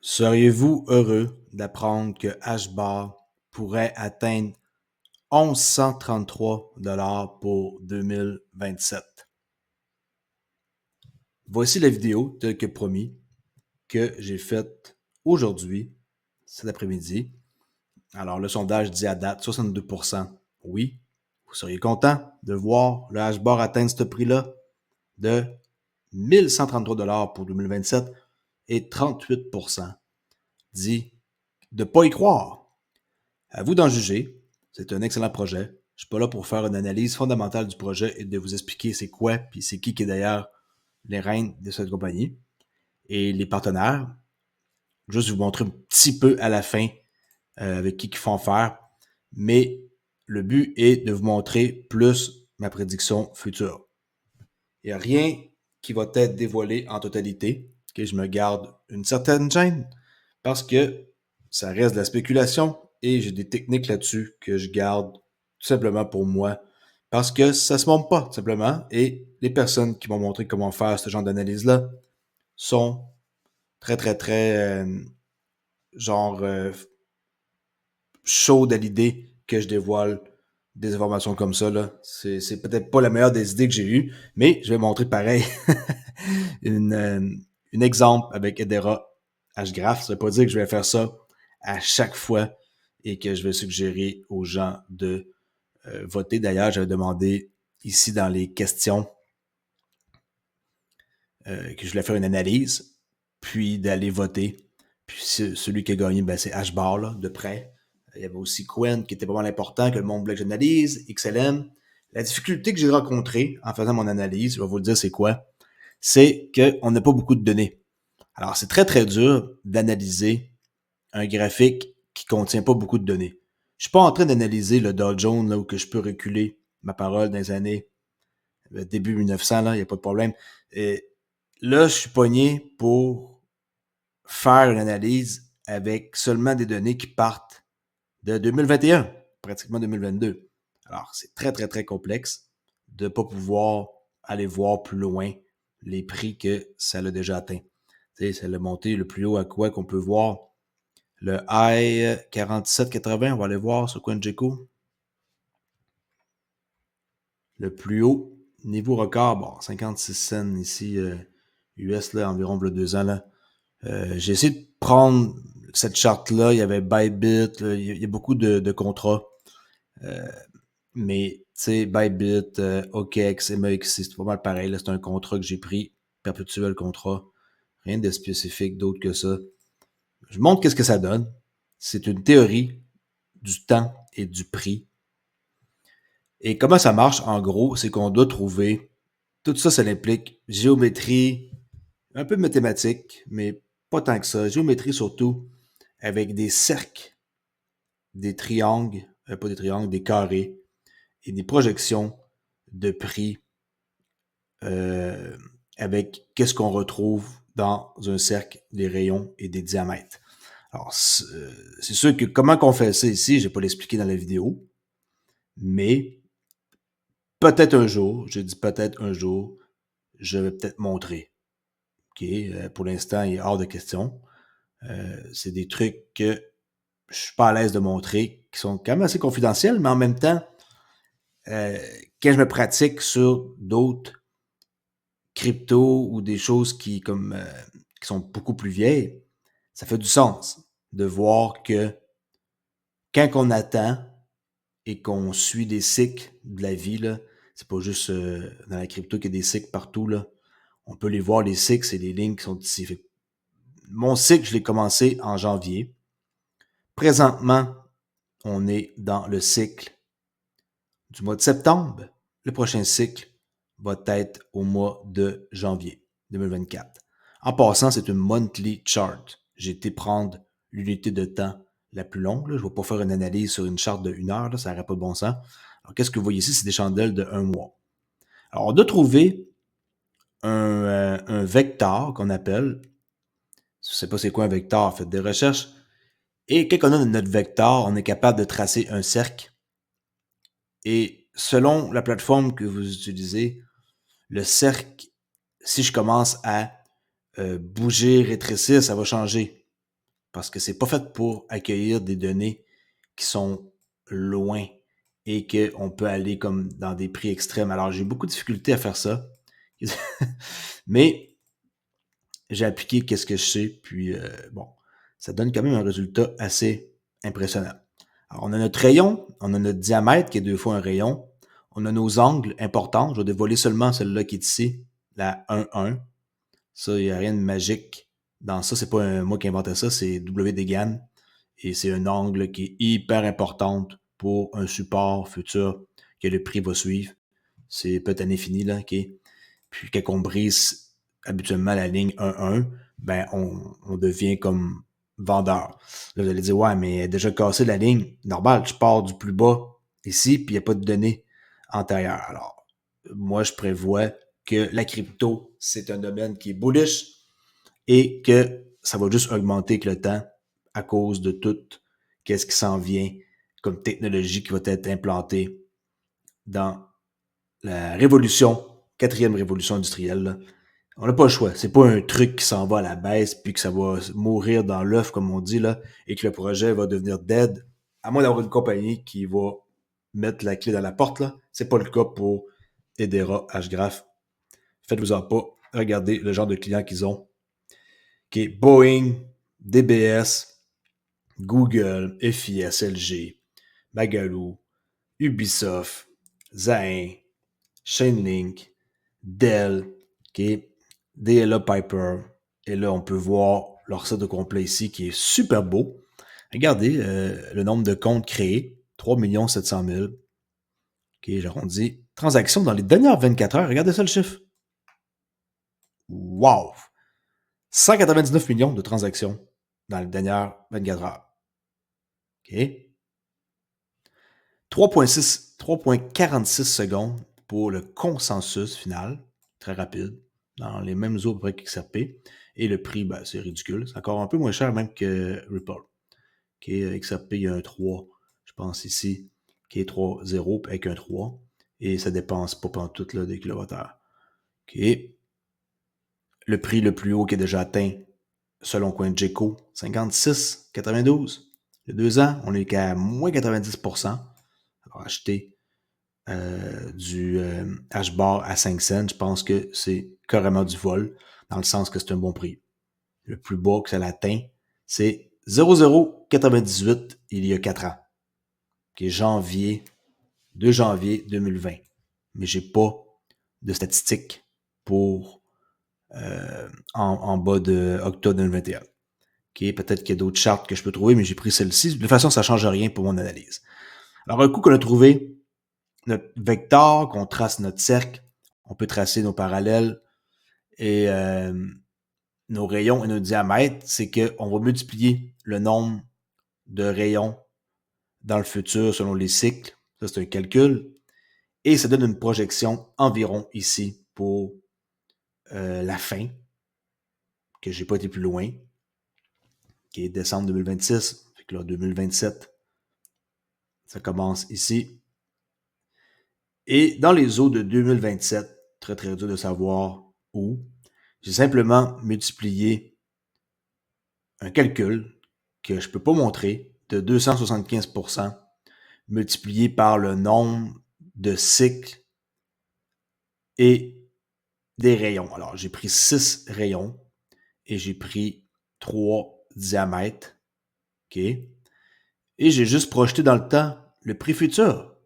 Seriez-vous heureux d'apprendre que HBAR pourrait atteindre 1133 pour 2027? Voici la vidéo, telle que promis, que j'ai faite aujourd'hui, cet après-midi. Alors, le sondage dit à date 62% oui. Vous seriez content de voir le HBAR atteindre ce prix-là de 1133 pour 2027 et 38% dit de ne pas y croire. À vous d'en juger. C'est un excellent projet. Je ne suis pas là pour faire une analyse fondamentale du projet et de vous expliquer c'est quoi puis c'est qui est derrière les rênes de cette compagnie et les partenaires. Juste vous montrer un petit peu à la fin avec qui ils font faire. Mais le but est de vous montrer plus ma prédiction future. Il n'y a rien qui va être dévoilé en totalité, que je me garde une certaine gêne parce que ça reste de la spéculation et j'ai des techniques là-dessus que je garde tout simplement pour moi parce que ça se montre pas tout simplement et les personnes qui m'ont montré comment faire ce genre d'analyse-là sont très genre chaudes à l'idée que je dévoile des informations comme ça. Là. C'est peut-être pas la meilleure des idées que j'ai eues, mais je vais montrer pareil une exemple avec Hedera Hgraph. Ça veut pas dire que je vais faire ça à chaque fois et que je vais suggérer aux gens de voter. D'ailleurs, j'avais demandé ici dans les questions que je voulais faire une analyse, puis d'aller voter. Puis celui qui a gagné, ben, c'est HBAR, là, de près. Il y avait aussi Quen, qui était pas mal important, que le monde voulait que j'analyse, XLM. La difficulté que j'ai rencontrée en faisant mon analyse, je vais vous le dire, c'est quoi? C'est qu'on n'a pas beaucoup de données. Alors, c'est très dur d'analyser un graphique qui contient pas beaucoup de données. Je suis pas en train d'analyser le Dow Jones, là, où que je peux reculer ma parole dans les années début 1900, là, il n'y a pas de problème. Et là, je suis pogné pour faire une analyse avec seulement des données qui partent de 2021, pratiquement 2022. Alors, c'est très complexe de ne pas pouvoir aller voir plus loin les prix que ça a déjà atteint. Tu sais, ça l'a monté le plus haut à quoi qu'on peut voir. Le high 47,80, on va aller voir sur CoinGecko. Le plus haut niveau record, bon, 56 cents ici, US, là, environ 2 ans. Là. J'ai essayé de prendre cette charte-là. Il y avait Bybit, il y a beaucoup de contrats. Mais, tu sais, Bybit, OKX, MEX, c'est pas mal pareil. Là, c'est un contrat que j'ai pris, perpétuel contrat. Rien de spécifique d'autre que ça. Je montre qu'est-ce que ça donne. C'est une théorie du temps et du prix. Et comment ça marche, en gros, c'est qu'on doit trouver, tout ça, ça implique géométrie, un peu de mathématiques, mais pas tant que ça. Géométrie surtout, avec des cercles, des triangles, pas des triangles, des carrés, et des projections de prix avec qu'est-ce qu'on retrouve dans un cercle, des rayons et des diamètres. Alors, c'est sûr que comment qu'on fait ça ici, je vais pas l'expliquer dans la vidéo, mais peut-être un jour, je dis peut-être un jour, je vais peut-être montrer. OK? Pour l'instant, il est hors de question. C'est des trucs que je suis pas à l'aise de montrer, qui sont quand même assez confidentiels, mais en même temps, quand je me pratique sur d'autres cryptos ou des choses qui sont beaucoup plus vieilles, ça fait du sens de voir que quand on attend et qu'on suit les cycles de la vie, là, c'est pas juste dans la crypto qu'il y a des cycles partout, là. On peut les voir, les cycles, c'est les lignes qui sont ici. Mon cycle, je l'ai commencé en janvier. Présentement, on est dans le cycle du mois de septembre. Le prochain cycle va être au mois de janvier 2024. En passant, c'est une monthly chart. J'ai été prendre l'unité de temps la plus longue. Là. Je ne vais pas faire une analyse sur une charte de 1 heure, là, ça n'aurait pas de bon sens. Alors, qu'est-ce que vous voyez ici? C'est des chandelles de 1 mois. Alors, on doit trouver un vecteur qu'on appelle. Je ne sais pas c'est quoi un vecteur, faites des recherches. Et quand on a notre vecteur, on est capable de tracer un cercle. Et selon la plateforme que vous utilisez, le cercle, si je commence à bouger, rétrécir, ça va changer. parce que c'est pas fait pour accueillir des données qui sont loin et qu'on peut aller comme dans des prix extrêmes. Alors, j'ai beaucoup de difficultés à faire ça. Mais j'ai appliqué qu'est-ce que je sais, puis bon, ça donne quand même un résultat assez impressionnant. Alors, on a notre rayon, on a notre diamètre qui est 2 fois un rayon, on a nos angles importants, je vais dévoiler seulement celle-là qui est ici, la 1-1. Ça, il n'y a rien de magique dans ça, c'est pas moi qui inventais ça, c'est W. Degan, et c'est un angle qui est hyper important pour un support futur que le prix va suivre. C'est peut-être année finie, là, OK? Puis quand on brise habituellement la ligne 1-1, ben on devient comme vendeur. Là, vous allez dire, ouais, mais déjà cassé la ligne, normal, je pars du plus bas ici, puis il n'y a pas de données antérieures. Alors, moi, je prévois que la crypto, c'est un domaine qui est bullish et que ça va juste augmenter avec le temps à cause de tout qu'est-ce qui s'en vient comme technologie qui va être implantée dans la révolution, quatrième révolution industrielle. Là. On n'a pas le choix. C'est pas un truc qui s'en va à la baisse puis que ça va mourir dans l'œuf, comme on dit, là, et que le projet va devenir dead, à moins d'avoir une compagnie qui va mettre la clé dans la porte. Là. C'est pas le cas pour Hedera, Hgraph. Faites-vous-en pas. Regardez le genre de clients qu'ils ont. Qui est Boeing, DBS, Google, FIS, LG, Magalu, Ubisoft, Zain, Chainlink, Dell, okay, DLA Piper. Et là, on peut voir leur site au complet ici qui est super beau. Regardez le nombre de comptes créés, 3 700 000. OK, j'arrondis. Transactions dans les dernières 24 heures. Regardez ça le chiffre. Wow! 199 millions de transactions dans les dernières 24 heures. OK? 3,46 secondes pour le consensus final. Très rapide. Dans les mêmes eaux à peu près qu'XRP. Et le prix, ben, c'est ridicule. C'est encore un peu moins cher même que Ripple. OK? XRP, il y a un 3, je pense ici, qui est 3,0 avec un 3. Et ça dépense pas pantoute là, des kilowattheures. OK? Le prix le plus haut qui est déjà atteint, selon CoinGecko, 56,92. Il y a 2 ans, on est qu'à moins 90%. Alors, acheter du H-bar à 5 cents, je pense que c'est carrément du vol, dans le sens que c'est un bon prix. Le plus bas que ça l'atteint, c'est 0,098 il y a 4 ans, qui est 2 janvier 2020. Mais j'ai pas de statistiques pour en bas de octobre 2021. Okay, peut-être qu'il y a d'autres chartes que je peux trouver, mais j'ai pris celle-ci. De toute façon, ça ne change rien pour mon analyse. Alors, un coup qu'on a trouvé notre vecteur, qu'on trace notre cercle, on peut tracer nos parallèles et nos rayons et nos diamètres, c'est qu'on va multiplier le nombre de rayons dans le futur selon les cycles. Ça, c'est un calcul. Et ça donne une projection environ ici pour la fin, que j'ai pas été plus loin, qui est décembre 2026. Fait que là, 2027, ça commence ici. Et dans les eaux de 2027, très très dur de savoir où, j'ai simplement multiplié un calcul que je ne peux pas montrer de 275% multiplié par le nombre de cycles et des rayons. Alors, j'ai pris 6 rayons et j'ai pris 3 diamètres. OK? Et j'ai juste projeté dans le temps le prix futur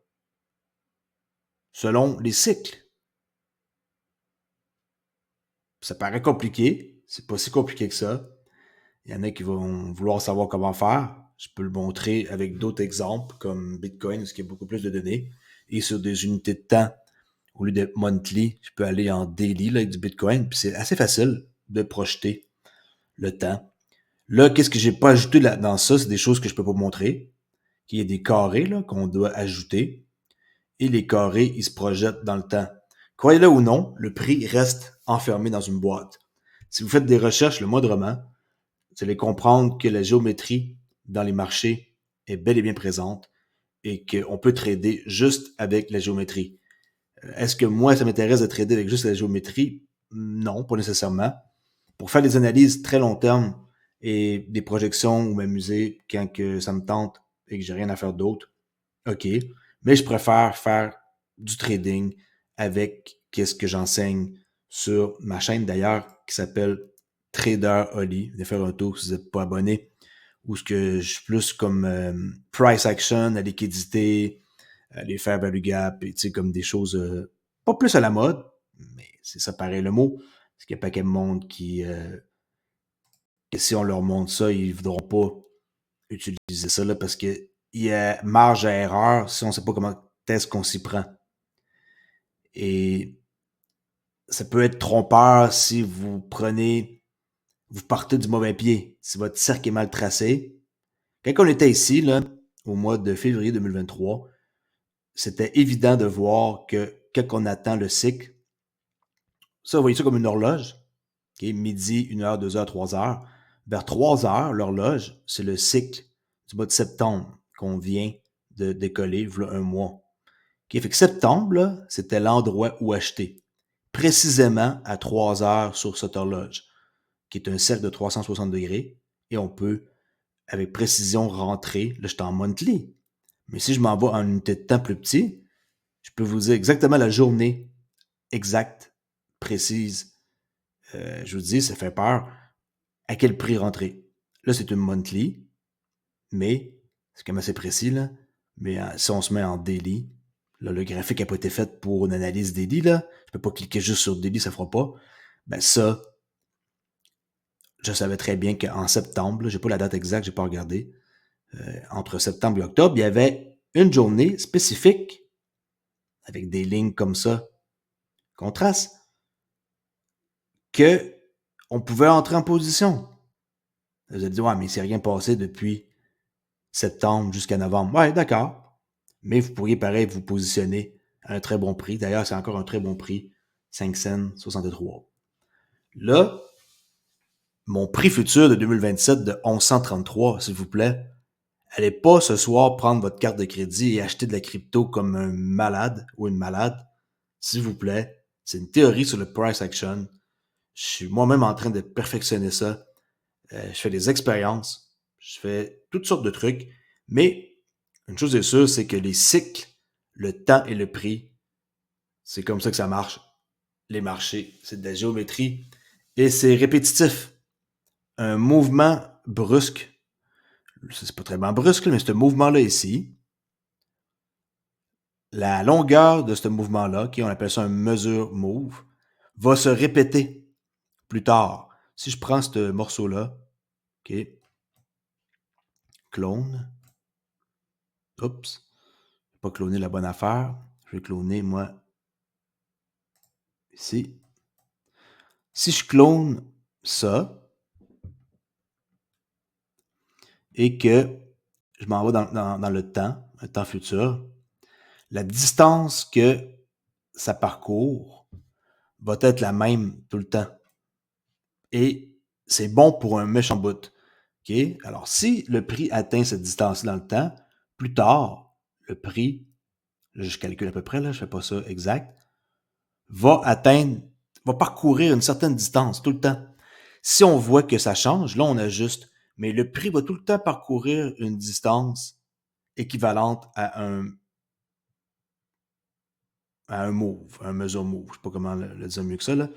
selon les cycles. Ça paraît compliqué. C'est pas si compliqué que ça. Il y en a qui vont vouloir savoir comment faire. Je peux le montrer avec d'autres exemples comme Bitcoin, parce qu'il y a beaucoup plus de données. Et sur des unités de temps, au lieu d'être monthly, je peux aller en daily là, avec du Bitcoin. Puis c'est assez facile de projeter le temps. Là, qu'est-ce que j'ai pas ajouté là, dans ça? C'est des choses que je peux pas montrer. Il y a des carrés là, qu'on doit ajouter. Et les carrés, ils se projettent dans le temps. Croyez-le ou non, le prix reste enfermé dans une boîte. Si vous faites des recherches le moindrement, vous allez comprendre que la géométrie dans les marchés est bel et bien présente et qu'on peut trader juste avec la géométrie. Est-ce que moi, ça m'intéresse de trader avec juste la géométrie? Non, pas nécessairement. Pour faire des analyses très long terme et des projections ou m'amuser quand que ça me tente et que j'ai rien à faire d'autre, OK. Mais je préfère faire du trading avec qu'est-ce que j'enseigne sur ma chaîne d'ailleurs qui s'appelle Trader Oli. Venez faire un tour si vous n'êtes pas abonné. Où ce que je suis plus comme price action, la liquidité, les fair value gap, et tu sais, comme des choses pas plus à la mode, mais c'est ça pareil le mot. Parce qu'il y a pas quel monde que si on leur montre ça, ils ne voudront pas utiliser ça là, parce qu'il y a marge à erreur si on ne sait pas comment est-ce qu'on s'y prend. Et ça peut être trompeur si vous partez du mauvais pied, si votre cercle est mal tracé. Quand on était ici, là, au mois de février 2023, c'était évident de voir que quand on attend le cycle, ça, vous voyez ça comme une horloge, okay? Midi, 1 heure, 2 heures, 3 heures. Vers 3 heures, l'horloge, c'est le cycle du mois de septembre qu'on vient de décoller, voilà un mois. Okay? Fait que septembre, là, c'était l'endroit où acheter. Précisément à 3 heures sur cette horloge, qui est un cercle de 360 degrés, et on peut, avec précision, rentrer. Là, je suis en monthly. Mais si je m'en vais en unité de temps plus petit, je peux vous dire exactement la journée exacte, précise. Je vous dis, ça fait peur. À quel prix rentrer? Là, c'est une monthly, mais c'est quand même assez précis, là. Mais si on se met en daily, là, le graphique n'a pas été fait pour une analyse daily, là. Je peux pas cliquer juste sur daily, ça fera pas. Ben ça, je savais très bien qu'en septembre, j'ai pas la date exacte, j'ai pas regardé, entre septembre et octobre, il y avait une journée spécifique avec des lignes comme ça, qu'on trace, que on pouvait entrer en position. Vous allez dire, ouais, mais il s'est rien passé depuis septembre jusqu'à novembre. Ouais, d'accord. Mais vous pourriez, pareil, vous positionner à un très bon prix. D'ailleurs, c'est encore un très bon prix. 5 cents 63. Là, mon prix futur de 2027 de 1133, s'il vous plaît, allez pas ce soir prendre votre carte de crédit et acheter de la crypto comme un malade ou une malade. S'il vous plaît. C'est une théorie sur le price action. Je suis moi-même en train de perfectionner ça. Je fais des expériences. Je fais toutes sortes de trucs. Mais une chose est sûre, c'est que les cycles, le temps et le prix, c'est comme ça que ça marche. Les marchés, c'est de la géométrie et c'est répétitif. Un mouvement brusque, c'est pas très brusque, mais ce mouvement-là ici, la longueur de ce mouvement-là, on appelle ça un mesure move, va se répéter plus tard. Si je prends ce morceau-là, OK, clone, oups, je vais pas cloner la bonne affaire, je vais cloner, moi, ici. Si je clone ça et que je m'en vais dans le temps, un temps futur, la distance que ça parcourt va être la même tout le temps. Et c'est bon pour un méchant bout. OK? Alors, si le prix atteint cette distance dans le temps, plus tard, le prix, là, je calcule à peu près, là, je ne fais pas ça exact, va parcourir une certaine distance tout le temps. Si on voit que ça change, là, on ajuste. Mais le prix va tout le temps parcourir une distance équivalente à un move, un mesure move. Je sais pas comment le dire mieux que ça, là.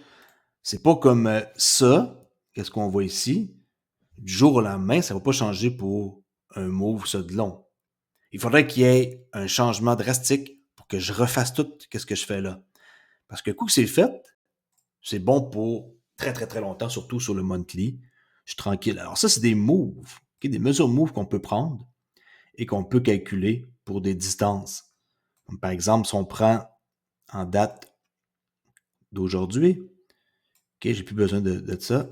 C'est pas comme ça, qu'est-ce qu'on voit ici. Du jour au lendemain, ça va pas changer pour un move, ça, de long. Il faudrait qu'il y ait un changement drastique pour que je refasse tout ce que je fais là. Parce que coup que c'est fait, c'est bon pour très, très, très longtemps, surtout sur le monthly. Je suis tranquille. Alors ça, c'est des moves, okay, des mesures moves qu'on peut prendre et qu'on peut calculer pour des distances. Comme par exemple, si on prend en date d'aujourd'hui, OK, j'ai plus besoin de ça.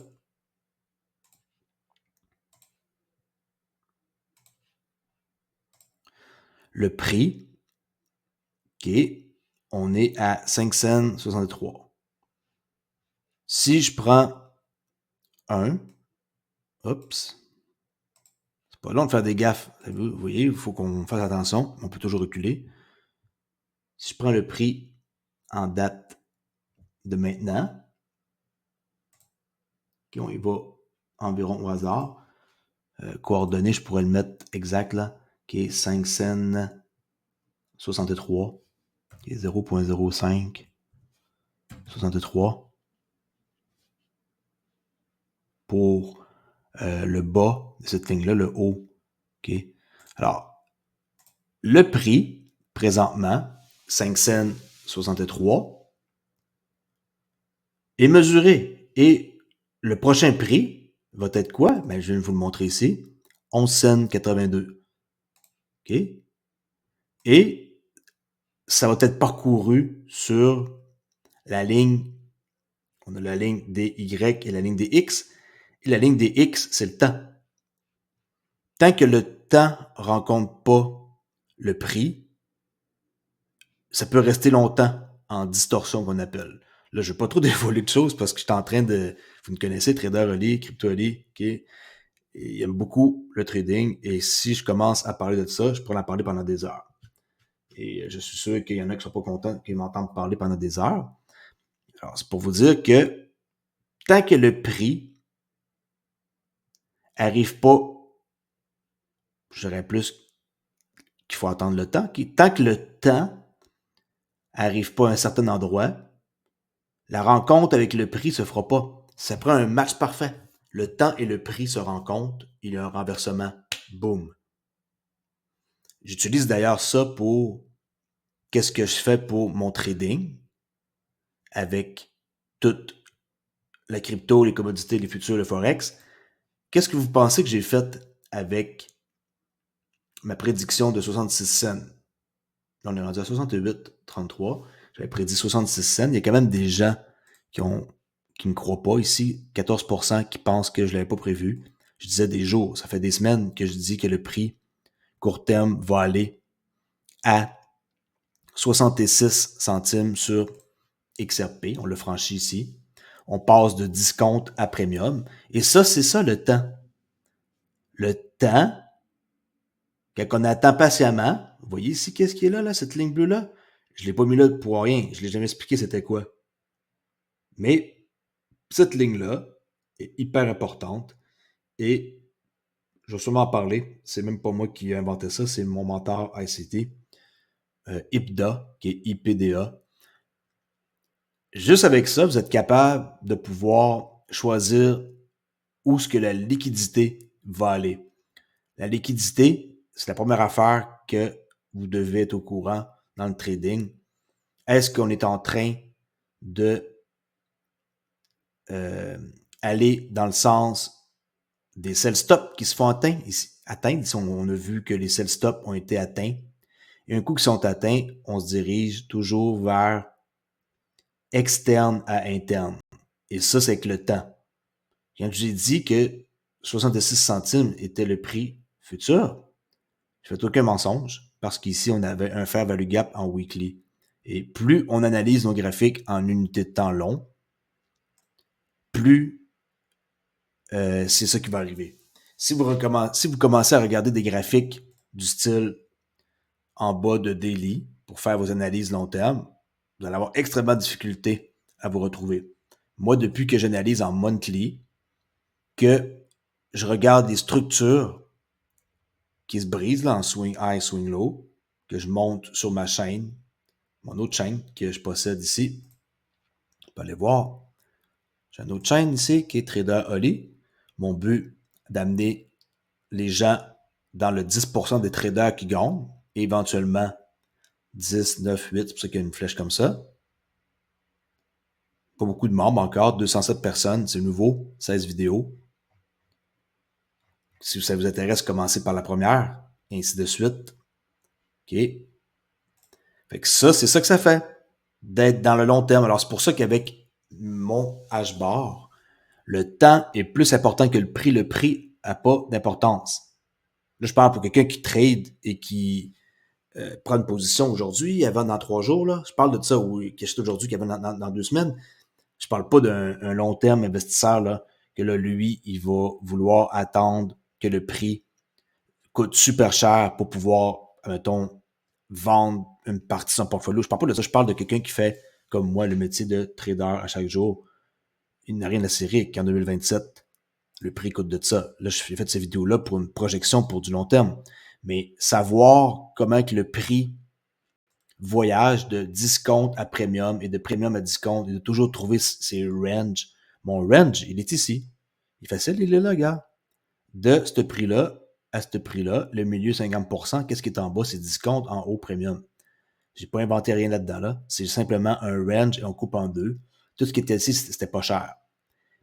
Le prix, OK, on est à 5 cents 63. Si je prends un, oups, c'est pas long de faire des gaffes. Vous voyez, il faut qu'on fasse attention. On peut toujours reculer. Si je prends le prix en date de maintenant, OK, on y va environ au hasard. coordonnées, je pourrais le mettre exact là, qui est 5 cents 63, qui est 0.05 63 pour le bas de cette ligne-là, le haut. Okay? Alors, le prix, présentement, 5 cents 63, est mesuré. Et le prochain prix va être quoi? Ben, je viens de vous le montrer ici. 11 cents 82. OK? Et ça va être parcouru sur la ligne. On a la ligne des Y et la ligne des X. Et la ligne des X, c'est le temps. Tant que le temps ne rencontre pas le prix, ça peut rester longtemps en distorsion qu'on appelle. Là, je ne vais pas trop dévoiler de choses parce que je suis en train de... Vous me connaissez, Trader Oli, Crypto Oli, OK? Et il aime beaucoup le trading. Et si je commence à parler de ça, je pourrais en parler pendant des heures. Et je suis sûr qu'il y en a qui ne sont pas contents qu'ils m'entendent parler pendant des heures. Alors, c'est pour vous dire que tant que le prix arrive pas, je dirais plus qu'il faut attendre le temps, tant que le temps arrive pas à un certain endroit, la rencontre avec le prix se fera pas. Ça prend un match parfait. Le temps et le prix se rencontrent, il y a un renversement. Boum. J'utilise d'ailleurs ça pour qu'est-ce que je fais pour mon trading avec toute la crypto, les commodités, les futurs, le forex. Qu'est-ce que vous pensez que j'ai fait avec ma prédiction de 66 cents? Là, on est rendu à 68,33. J'avais prédit 66 cents. Il y a quand même des gens qui ne croient pas ici. 14% qui pensent que je ne l'avais pas prévu. Je disais des jours. Ça fait des semaines que je dis que le prix court terme va aller à 66 centimes sur XRP. On le franchit ici. On passe de discount à premium. Et ça, c'est ça le temps. Le temps, quand on attend patiemment, vous voyez ici qu'est-ce qui est là, cette ligne bleue-là? Je ne l'ai pas mis là pour rien. Je ne l'ai jamais expliqué c'était quoi. Mais cette ligne-là est hyper importante et je vais sûrement en parler. C'est même pas moi qui ai inventé ça, c'est mon mentor ICT, IPDA, qui est IPDA. Juste avec ça, vous êtes capable de pouvoir choisir où est-ce que la liquidité va aller. La liquidité, c'est la première affaire que vous devez être au courant dans le trading. Est-ce qu'on est en train de aller dans le sens des sell stops qui se font atteindre? Ici, on a vu que les sell stops ont été atteints. Et un coup qu'ils sont atteints, on se dirige toujours vers externe à interne. Et ça, c'est avec le temps. Quand j'ai dit que 66 centimes était le prix futur, je ne fais aucun mensonge parce qu'ici, on avait un fair value gap en weekly. Et plus on analyse nos graphiques en unités de temps long, plus c'est ça qui va arriver. Si vous commencez à regarder des graphiques du style en bas de daily pour faire vos analyses long terme, vous allez avoir extrêmement de difficulté à vous retrouver. Moi, depuis que j'analyse en monthly, que je regarde les structures qui se brisent là, en swing high, swing low, que je monte sur ma chaîne, mon autre chaîne que je possède ici. On peut aller voir. J'ai une autre chaîne ici qui est Trader Oli. Mon but, d'amener les gens dans le 10% des traders qui gagnent, et éventuellement 10, 9, 8, c'est pour ça qu'il y a une flèche comme ça. Pas beaucoup de membres encore, 207 personnes, c'est nouveau, 16 vidéos. Si ça vous intéresse, commencez par la première, et ainsi de suite. OK. Fait que ça, c'est ça que ça fait, d'être dans le long terme. Alors, c'est pour ça qu'avec mon H-bar, le temps est plus important que le prix. Le prix n'a pas d'importance. Là, je parle pour quelqu'un qui trade et qui prend une position aujourd'hui, avant dans 3 jours. Là. Je parle de ça, ou qui achète aujourd'hui, qui avait dans 2 semaines. Je parle pas d'un long terme investisseur là, que là, lui, il va vouloir attendre que le prix coûte super cher pour pouvoir, mettons, vendre une partie de son portfolio. Je parle pas de ça, je parle de quelqu'un qui fait, comme moi, le métier de trader à chaque jour. Il n'a rien à cirer qu'en 2027, le prix coûte de ça. Là, j'ai fait ces vidéos-là pour une projection pour du long terme. Mais savoir comment que le prix voyage de discount à premium et de premium à discount et de toujours trouver ses ranges. Mon range, il est ici. Il est facile, il est là, gars. De ce prix-là à ce prix-là, le milieu 50%, qu'est-ce qui est en bas? C'est discount, en haut premium. J'ai pas inventé rien là-dedans, là. C'est simplement un range et on coupe en deux. Tout ce qui était ici, c'était pas cher.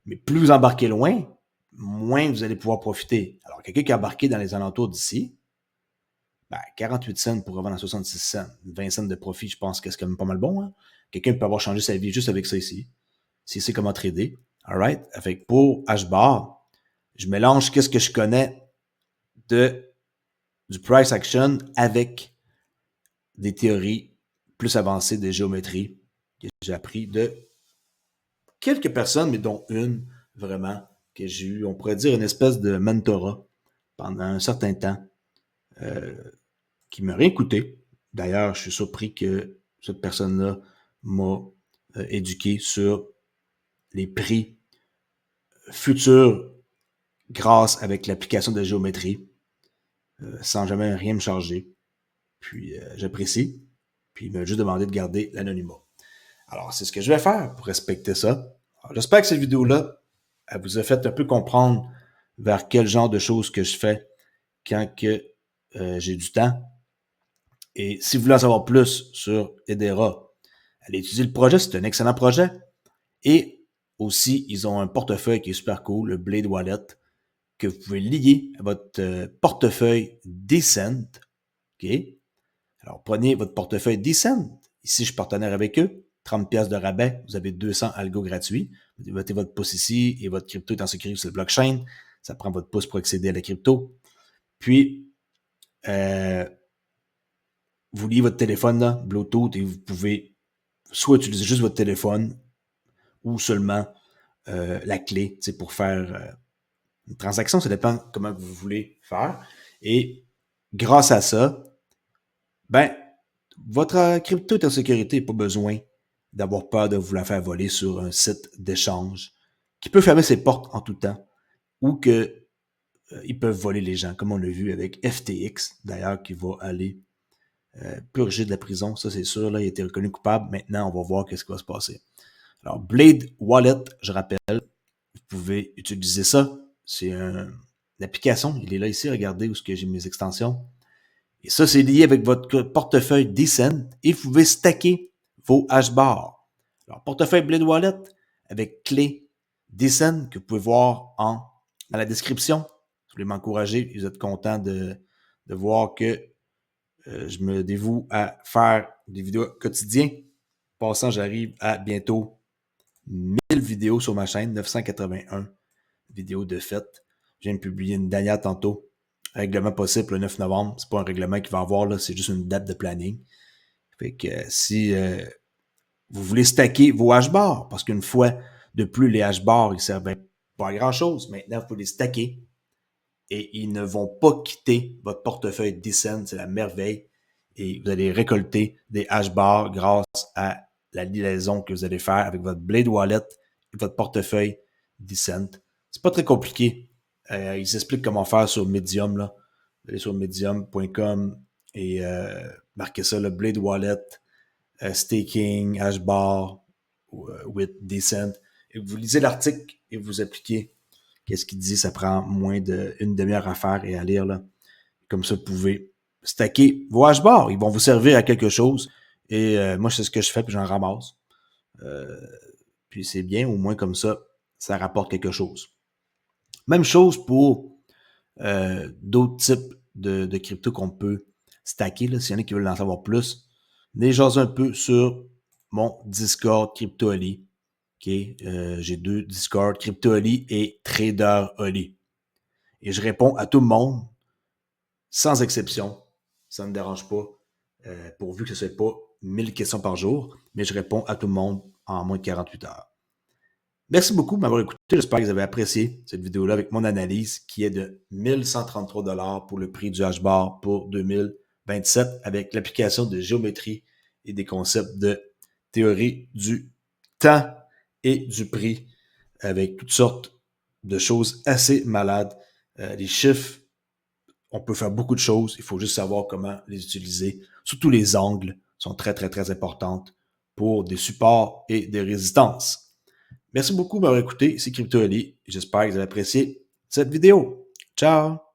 Mais plus vous embarquez loin, moins vous allez pouvoir profiter. Alors, quelqu'un qui a embarqué dans les alentours d'ici, 48 cents pour revendre à 66 cents, 20 cents de profit, je pense que c'est quand même pas mal bon. Hein? Quelqu'un peut avoir changé sa vie juste avec ça ici. S'il sait comment trader. Alright? Avec pour HBAR, je mélange qu'est-ce que je connais du price action avec des théories plus avancées de géométrie que j'ai appris de quelques personnes, mais dont une vraiment que j'ai eu, on pourrait dire, une espèce de mentorat pendant un certain temps qui m'a réécouté. D'ailleurs, je suis surpris que cette personne-là m'a éduqué sur les prix futurs grâce avec l'application de géométrie, sans jamais rien me charger. Puis j'apprécie. Puis il m'a juste demandé de garder l'anonymat. Alors, c'est ce que je vais faire pour respecter ça. Alors, j'espère que cette vidéo-là, elle vous a fait un peu comprendre vers quel genre de choses que je fais quand que, j'ai du temps. Et si vous voulez en savoir plus sur Hedera, allez étudier le projet, c'est un excellent projet. Et aussi, ils ont un portefeuille qui est super cool, le Blade Wallet, que vous pouvez lier à votre portefeuille Descent. OK? Alors, prenez votre portefeuille Descent. Ici, je suis partenaire avec eux. 30$ de rabais, vous avez 200 algos gratuits. Vous mettez votre pouce ici et votre crypto est en sécurité sur le blockchain. Ça prend votre pouce pour accéder à la crypto. Puis, vous liez votre téléphone là, Bluetooth, et vous pouvez soit utiliser juste votre téléphone ou seulement la clé pour faire une transaction. Ça dépend comment vous voulez faire. Et grâce à ça, votre crypto est en sécurité. Pas besoin d'avoir peur de vous la faire voler sur un site d'échange qui peut fermer ses portes en tout temps ou que ils peuvent voler les gens, comme on l'a vu avec FTX, d'ailleurs, qui va aller purger de la prison. Ça, c'est sûr. Là, il a été reconnu coupable. Maintenant, on va voir qu'est-ce qui va se passer. Alors, Blade Wallet, je rappelle, vous pouvez utiliser ça. C'est une application. Il est là ici. Regardez où est-ce que j'ai mes extensions. Et ça, c'est lié avec votre portefeuille Descent et vous pouvez stacker vos hashbars. Alors, portefeuille Blade Wallet avec clé Descent que vous pouvez voir dans la description. Si vous voulez m'encourager, vous êtes content de voir que je me dévoue à faire des vidéos quotidiennes. Passant, j'arrive à bientôt 1000 vidéos sur ma chaîne, 981 vidéos de fête. Je viens de publier une dernière tantôt. Règlement possible le 9 novembre. C'est pas un règlement qu'il va avoir, là, c'est juste une date de planning. Fait que si vous voulez stacker vos hashbars, parce qu'une fois de plus, les hashbars, ils servent pas à grand chose. Maintenant, vous pouvez les stacker et ils ne vont pas quitter votre portefeuille Descent. C'est la merveille. Et vous allez récolter des hashbars grâce à la liaison que vous allez faire avec votre Blade Wallet et votre portefeuille Descent. C'est pas très compliqué. Ils expliquent comment faire sur Medium. Là. Vous allez sur medium.com et marquez ça, le Blade Wallet, staking, hashbar, with Descent. Et vous lisez l'article et vous appliquez qu'est-ce qu'il dit. Ça prend moins d'une demi-heure à faire et à lire. Là. Comme ça, vous pouvez stacker vos hashbars. Ils vont vous servir à quelque chose. Et moi, c'est ce que je fais, puis j'en ramasse. Puis c'est bien, au moins comme ça, ça rapporte quelque chose. Même chose pour d'autres types de crypto qu'on peut stacker. S'il y en a qui veulent en savoir plus, venez jaser un peu sur mon Discord CryptoOli. Okay? J'ai 2 Discord, CryptoOli et TraderOli. Et je réponds à tout le monde, sans exception. Ça ne me dérange pas, pourvu que ce ne soit pas 1000 questions par jour, mais je réponds à tout le monde en moins de 48 heures. Merci beaucoup de m'avoir écouté. J'espère que vous avez apprécié cette vidéo-là avec mon analyse qui est de 1133$ pour le prix du hashbar pour 2027 avec l'application de géométrie et des concepts de théorie du temps et du prix avec toutes sortes de choses assez malades. Les chiffres, on peut faire beaucoup de choses. Il faut juste savoir comment les utiliser. Surtout les angles sont très, très, très importantes pour des supports et des résistances. Merci beaucoup de m'avoir écouté. C'est Crypto Ali. J'espère que vous avez apprécié cette vidéo. Ciao!